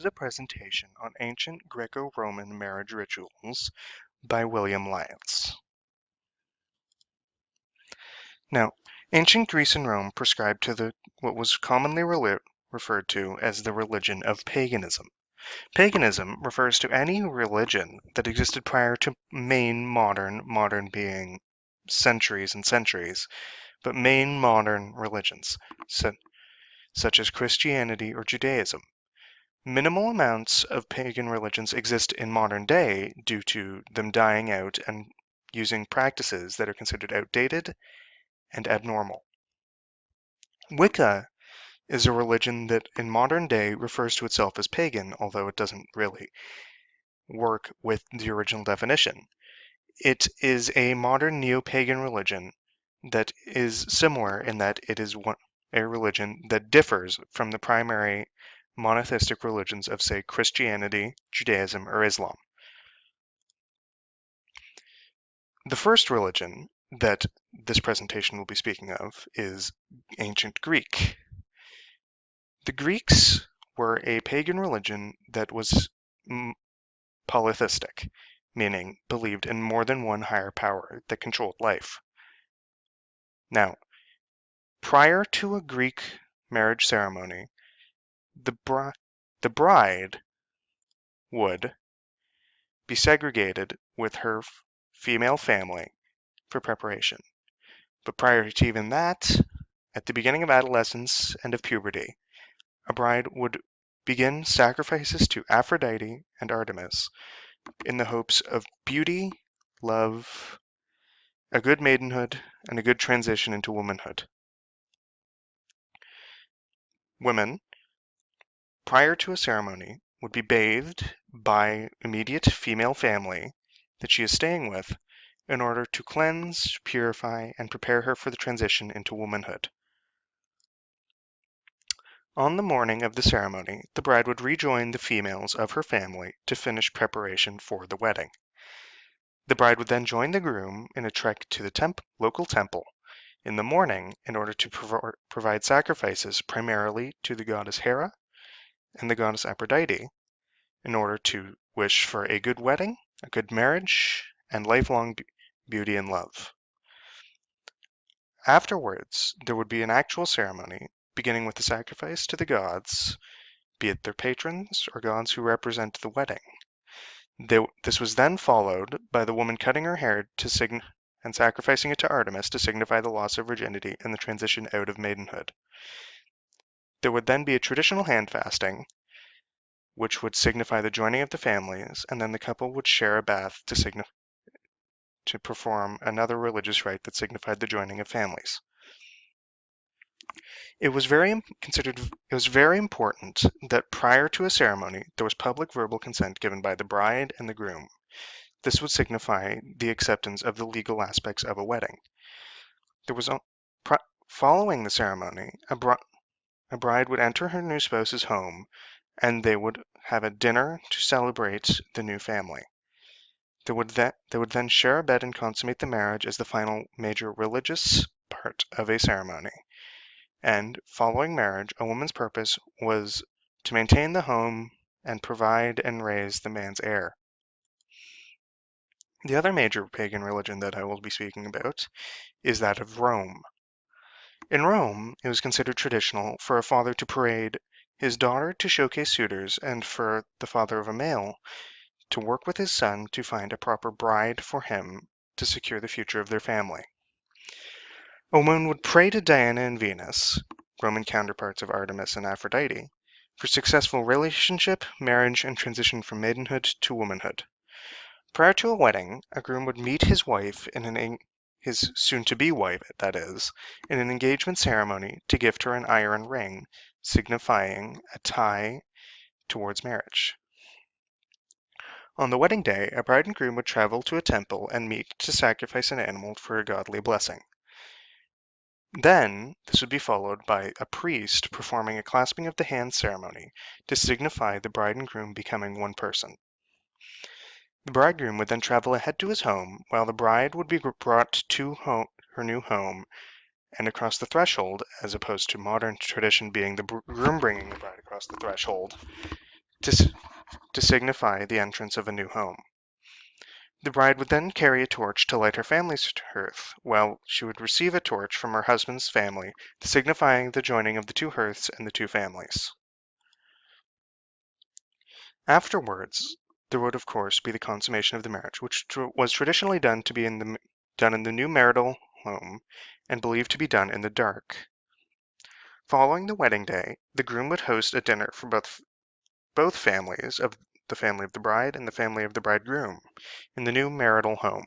is a presentation on ancient Greco-Roman marriage rituals by William Lyons. Now, ancient Greece and Rome prescribed to what was commonly referred to as the religion of paganism. Paganism refers to any religion that existed prior to modern being centuries and centuries, but main modern religions, such as Christianity or Judaism. Minimal amounts of pagan religions exist in modern day due to them dying out and using practices that are considered outdated and abnormal. Wicca is a religion that in modern day refers to itself as pagan, although it doesn't really work with the original definition. It is a modern neo-pagan religion that is similar in that it is a religion that differs from the primary monotheistic religions of, say, Christianity, Judaism, or Islam. The first religion that this presentation will be speaking of is ancient Greek. The Greeks were a pagan religion that was polytheistic, meaning believed in more than one higher power that controlled life. Now, prior to a Greek marriage ceremony, the bride would be segregated with her female family for preparation. But prior to even that, at the beginning of adolescence and of puberty, a bride would begin sacrifices to Aphrodite and Artemis in the hopes of beauty, love, a good maidenhood, and a good transition into womanhood. Women, prior to a ceremony, would be bathed by immediate female family that she is staying with in order to cleanse, purify, and prepare her for the transition into womanhood. On the morning of the ceremony, the bride would rejoin the females of her family to finish preparation for the wedding. The bride would then join the groom in a trek to the local temple in the morning in order to provide sacrifices primarily to the goddess Hera and the goddess Aphrodite in order to wish for a good wedding, a good marriage, and lifelong beauty and love. Afterwards, there would be an actual ceremony beginning with the sacrifice to the gods, be it their patrons or gods who represent the wedding. This was then followed by the woman cutting her hair and sacrificing it to Artemis to signify the loss of virginity and the transition out of maidenhood. There would then be a traditional hand fasting, which would signify the joining of the families, and then the couple would share a bath to perform another religious rite that signified the joining of families. It was very important that prior to a ceremony there was public verbal consent given by the bride and the groom. This would signify the acceptance of the legal aspects of a wedding. Following the ceremony, a bride would enter her new spouse's home, and they would have a dinner to celebrate the new family. They would then share a bed and consummate the marriage as the final major religious part of a ceremony. And following marriage, a woman's purpose was to maintain the home and provide and raise the man's heir. The other major pagan religion that I will be speaking about is that of Rome. In Rome, it was considered traditional for a father to parade his daughter to showcase suitors and for the father of a male to work with his son to find a proper bride for him to secure the future of their family. A woman would pray to Diana and Venus, Roman counterparts of Artemis and Aphrodite, for successful relationship, marriage, and transition from maidenhood to womanhood. Prior to a wedding, a groom would meet his wife his soon-to-be wife, that is, in an engagement ceremony to gift her an iron ring, signifying a tie towards marriage. On the wedding day, a bride and groom would travel to a temple and meet to sacrifice an animal for a godly blessing. Then, this would be followed by a priest performing a clasping of the hands ceremony to signify the bride and groom becoming one person. The bridegroom would then travel ahead to his home, while the bride would be brought to her new home and across the threshold, as opposed to modern tradition being the groom bringing the bride across the threshold. to, to signify the entrance of a new home. The bride would then carry a torch to light her family's hearth, while she would receive a torch from her husband's family, signifying the joining of the two hearths and the two families. Afterwards, there would of course be the consummation of the marriage, which was traditionally done in the new marital home and believed to be done in the dark. Following the wedding day, the groom would host a dinner for both families of the family of the bride and the family of the bridegroom in the new marital home.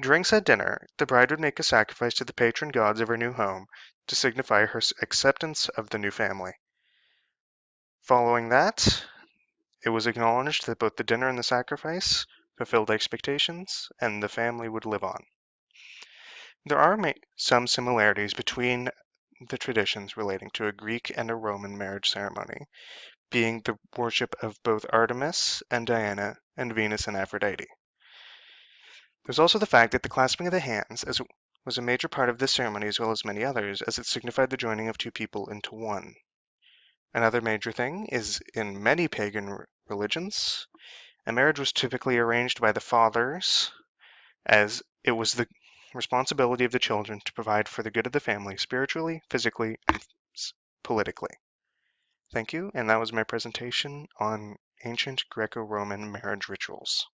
During said dinner, the bride would make a sacrifice to the patron gods of her new home to signify her acceptance of the new family. Following that, it was acknowledged that both the dinner and the sacrifice fulfilled expectations, and the family would live on. There are some similarities between the traditions relating to a Greek and a Roman marriage ceremony, being the worship of both Artemis and Diana and Venus and Aphrodite. There's also the fact that the clasping of the hands was a major part of this ceremony as well as many others, as it signified the joining of two people into one. Another major thing is in many pagan religions, a marriage was typically arranged by the fathers, as it was the responsibility of the children to provide for the good of the family spiritually, physically, and politically. Thank you, and that was my presentation on ancient Greco-Roman marriage rituals.